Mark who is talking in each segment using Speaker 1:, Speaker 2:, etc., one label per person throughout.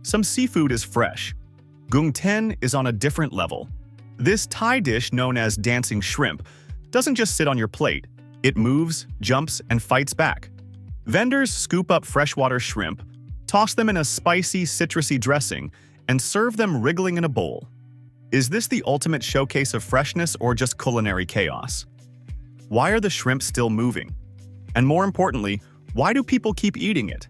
Speaker 1: Some seafood is fresh. Goong Ten is on a different level. This Thai dish known as dancing shrimp doesn't just sit on your plate. It moves, jumps, and fights back. Vendors scoop up freshwater shrimp, toss them in a spicy, citrusy dressing, and serve them wriggling in a bowl. Is this the ultimate showcase of freshness or just culinary chaos? Why are the shrimp still moving? And more importantly, why do people keep eating it?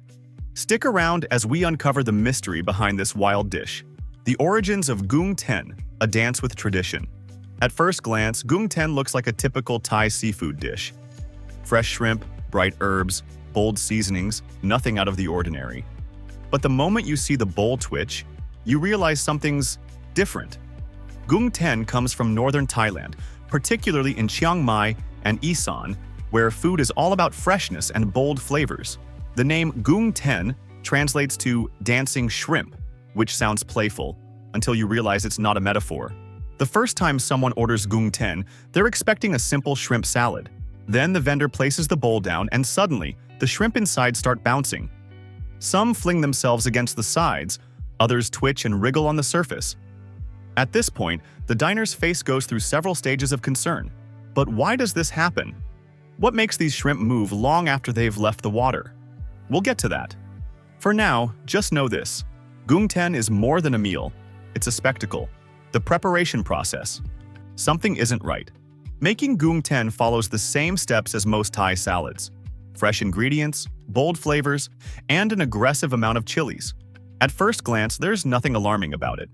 Speaker 1: Stick around as we uncover the mystery behind this wild dish. The origins of Goong Ten, a dance with tradition. At first glance, Goong Ten looks like a typical Thai seafood dish. Fresh shrimp, bright herbs, bold seasonings, nothing out of the ordinary. But the moment you see the bowl twitch, you realize something's different. Goong Ten comes from northern Thailand, particularly in Chiang Mai and Isan, where food is all about freshness and bold flavors. The name Goong Ten translates to dancing shrimp, which sounds playful, until you realize it's not a metaphor. The first time someone orders Goong Ten, they're expecting a simple shrimp salad. Then the vendor places the bowl down and suddenly, the shrimp inside start bouncing. Some fling themselves against the sides, others twitch and wriggle on the surface. At this point, the diner's face goes through several stages of concern. But why does this happen? What makes these shrimp move long after they've left the water? We'll get to that. For now, just know this. Goong Ten is more than a meal. It's a spectacle. The preparation process. Something isn't right. Making Goong Ten follows the same steps as most Thai salads. Fresh ingredients, bold flavors, and an aggressive amount of chilies. At first glance, there's nothing alarming about it.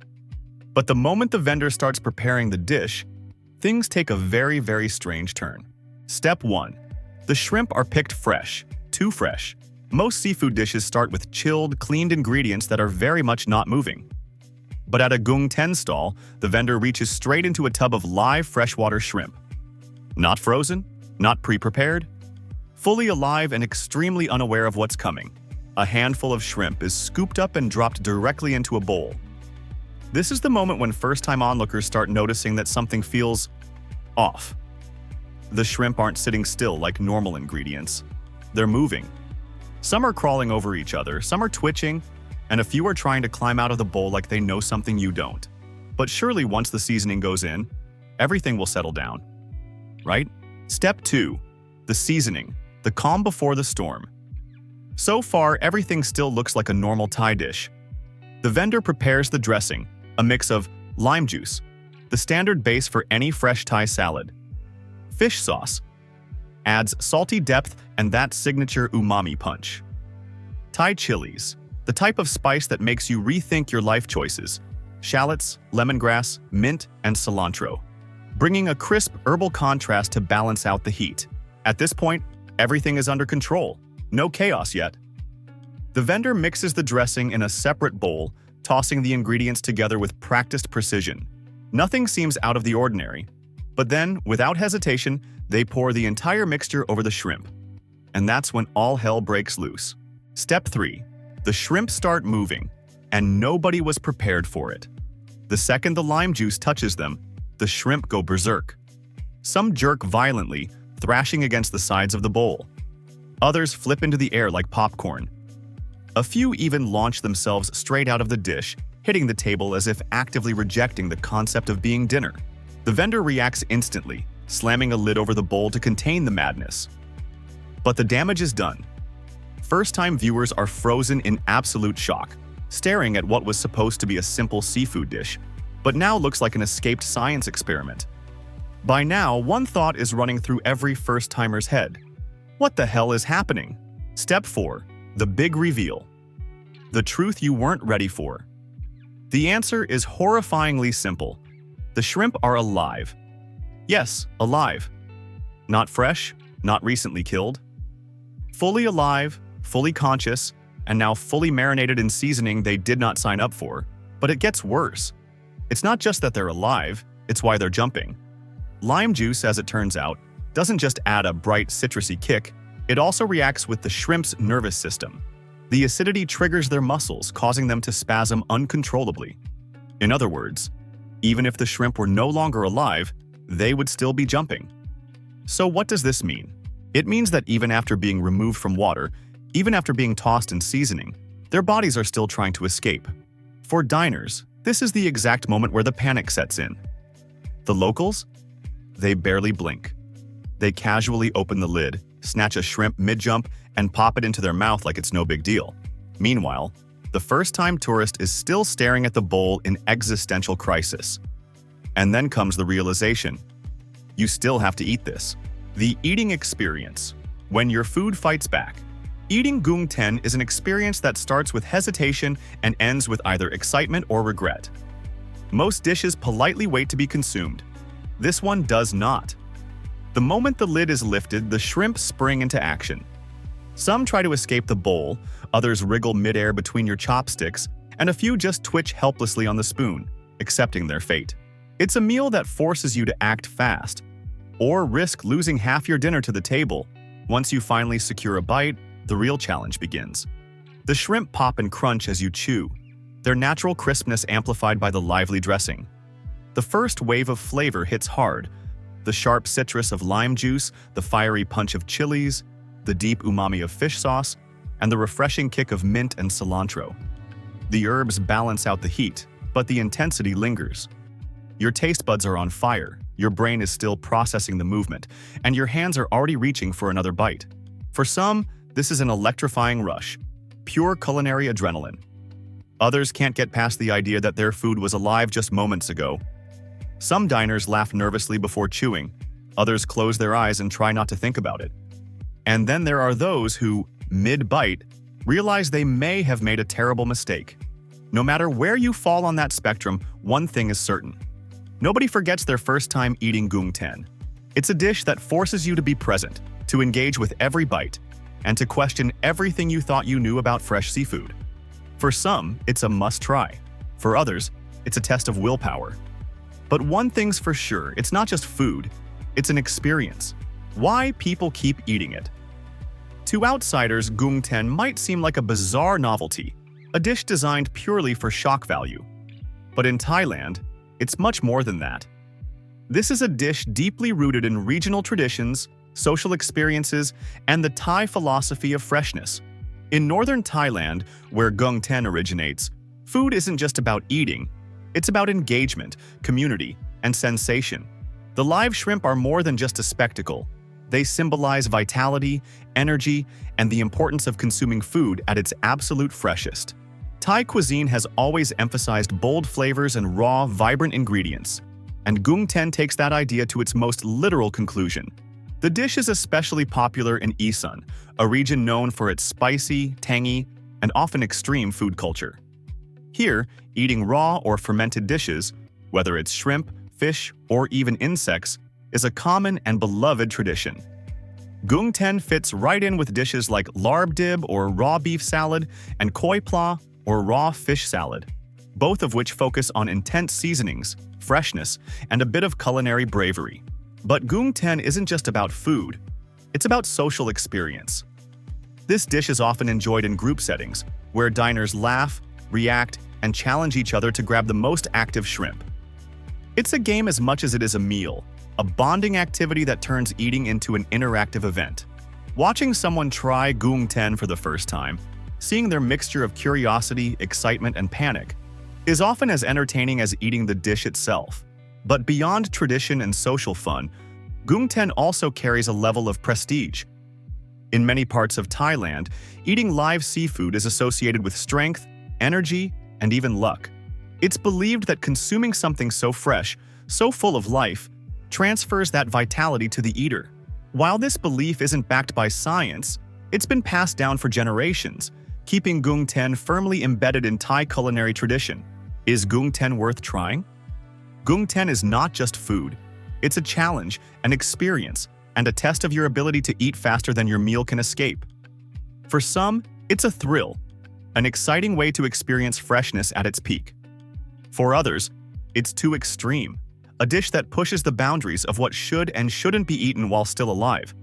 Speaker 1: But the moment the vendor starts preparing the dish, things take a very, very strange turn. Step 1. The shrimp are picked fresh, too fresh. Most seafood dishes start with chilled, cleaned ingredients that are very much not moving. But at a Goong Ten stall, the vendor reaches straight into a tub of live freshwater shrimp. Not frozen, not pre-prepared, fully alive and extremely unaware of what's coming. A handful of shrimp is scooped up and dropped directly into a bowl. This is the moment when first-time onlookers start noticing that something feels off. The shrimp aren't sitting still like normal ingredients. They're moving. Some are crawling over each other, some are twitching, and a few are trying to climb out of the bowl like they know something you don't. But surely once the seasoning goes in, everything will settle down. Right? Step 2. The seasoning. The calm before the storm. So far, everything still looks like a normal Thai dish. The vendor prepares the dressing, a mix of lime juice, the standard base for any fresh Thai salad. Fish sauce adds salty depth and that signature umami punch. Thai chilies, the type of spice that makes you rethink your life choices. Shallots, lemongrass, mint, and cilantro, bringing a crisp herbal contrast to balance out the heat. At this point, everything is under control. No chaos yet. The vendor mixes the dressing in a separate bowl, tossing the ingredients together with practiced precision. Nothing seems out of the ordinary. But then, without hesitation, they pour the entire mixture over the shrimp. And that's when all hell breaks loose. Step 3. The shrimp start moving, and nobody was prepared for it. The second the lime juice touches them, the shrimp go berserk. Some jerk violently, thrashing against the sides of the bowl. Others flip into the air like popcorn. A few even launch themselves straight out of the dish, hitting the table as if actively rejecting the concept of being dinner. The vendor reacts instantly, slamming a lid over the bowl to contain the madness. But the damage is done. First-time viewers are frozen in absolute shock, staring at what was supposed to be a simple seafood dish, but now looks like an escaped science experiment. By now, one thought is running through every first-timer's head. What the hell is happening? Step 4. The big reveal. The truth you weren't ready for. The answer is horrifyingly simple. The shrimp are alive. Yes, alive. Not fresh, not recently killed. Fully alive, fully conscious, and now fully marinated in seasoning they did not sign up for. But it gets worse. It's not just that they're alive, it's why they're jumping. Lime juice, as it turns out, doesn't just add a bright citrusy kick, it also reacts with the shrimp's nervous system. The acidity triggers their muscles, causing them to spasm uncontrollably. In other words, even if the shrimp were no longer alive, they would still be jumping. So what does this mean? It means that even after being removed from water, even after being tossed in seasoning, their bodies are still trying to escape. For diners, this is the exact moment where the panic sets in. The locals? They barely blink. They casually open the lid, snatch a shrimp mid-jump, and pop it into their mouth like it's no big deal. Meanwhile, the first-time tourist is still staring at the bowl in existential crisis. And then comes the realization. You still have to eat this. The eating experience. When your food fights back. Eating Goong Ten is an experience that starts with hesitation and ends with either excitement or regret. Most dishes politely wait to be consumed. This one does not. The moment the lid is lifted, the shrimp spring into action. Some try to escape the bowl, others wriggle midair between your chopsticks, and a few just twitch helplessly on the spoon, accepting their fate. It's a meal that forces you to act fast, or risk losing half your dinner to the table. Once you finally secure a bite, the real challenge begins. The shrimp pop and crunch as you chew, their natural crispness amplified by the lively dressing. The first wave of flavor hits hard, the sharp citrus of lime juice, the fiery punch of chilies, the deep umami of fish sauce, and the refreshing kick of mint and cilantro. The herbs balance out the heat, but the intensity lingers. Your taste buds are on fire, your brain is still processing the movement, and your hands are already reaching for another bite. For some, this is an electrifying rush, pure culinary adrenaline. Others can't get past the idea that their food was alive just moments ago. Some diners laugh nervously before chewing, others close their eyes and try not to think about it. And then there are those who, mid-bite, realize they may have made a terrible mistake. No matter where you fall on that spectrum, one thing is certain. Nobody forgets their first time eating Goong Ten. It's a dish that forces you to be present, to engage with every bite, and to question everything you thought you knew about fresh seafood. For some, it's a must-try. For others, it's a test of willpower. But one thing's for sure, it's not just food, it's an experience. Why people keep eating it. To outsiders, Goong Ten might seem like a bizarre novelty, a dish designed purely for shock value. But in Thailand, it's much more than that. This is a dish deeply rooted in regional traditions, social experiences, and the Thai philosophy of freshness. In northern Thailand, where Goong Ten originates, food isn't just about eating, it's about engagement, community, and sensation. The live shrimp are more than just a spectacle. They symbolize vitality, energy, and the importance of consuming food at its absolute freshest. Thai cuisine has always emphasized bold flavors and raw, vibrant ingredients, and Goong Ten takes that idea to its most literal conclusion. The dish is especially popular in Isan, a region known for its spicy, tangy, and often extreme food culture. Here, eating raw or fermented dishes, whether it's shrimp, fish, or even insects, is a common and beloved tradition. Goong Ten fits right in with dishes like larb dib or raw beef salad and koi pla or raw fish salad, both of which focus on intense seasonings, freshness, and a bit of culinary bravery. But Goong Ten isn't just about food, it's about social experience. This dish is often enjoyed in group settings, where diners laugh, react, and challenge each other to grab the most active shrimp. It's a game as much as it is a meal, a bonding activity that turns eating into an interactive event. Watching someone try Goong Ten for the first time, seeing their mixture of curiosity, excitement, and panic, is often as entertaining as eating the dish itself. But beyond tradition and social fun, Goong Ten also carries a level of prestige. In many parts of Thailand, eating live seafood is associated with strength, energy, and even luck. It's believed that consuming something so fresh, so full of life, transfers that vitality to the eater. While this belief isn't backed by science, it's been passed down for generations, keeping Goong Ten firmly embedded in Thai culinary tradition. Is Goong Ten worth trying? Goong Ten is not just food. It's a challenge, an experience, and a test of your ability to eat faster than your meal can escape. For some, it's a thrill, an exciting way to experience freshness at its peak. For others, it's too extreme, a dish that pushes the boundaries of what should and shouldn't be eaten while still alive.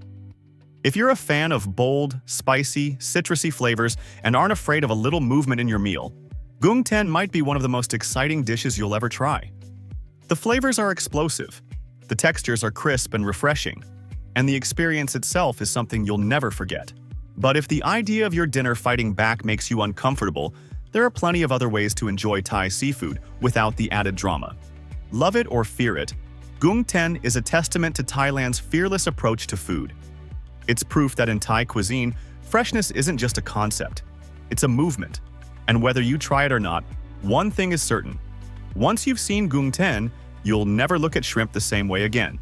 Speaker 1: If you're a fan of bold, spicy, citrusy flavors and aren't afraid of a little movement in your meal, Goong Ten might be one of the most exciting dishes you'll ever try. The flavors are explosive, the textures are crisp and refreshing, and the experience itself is something you'll never forget. But if the idea of your dinner fighting back makes you uncomfortable, there are plenty of other ways to enjoy Thai seafood without the added drama. Love it or fear it, Goong Ten is a testament to Thailand's fearless approach to food. It's proof that in Thai cuisine, freshness isn't just a concept, it's a movement. And whether you try it or not, one thing is certain. Once you've seen Goong Ten, you'll never look at shrimp the same way again.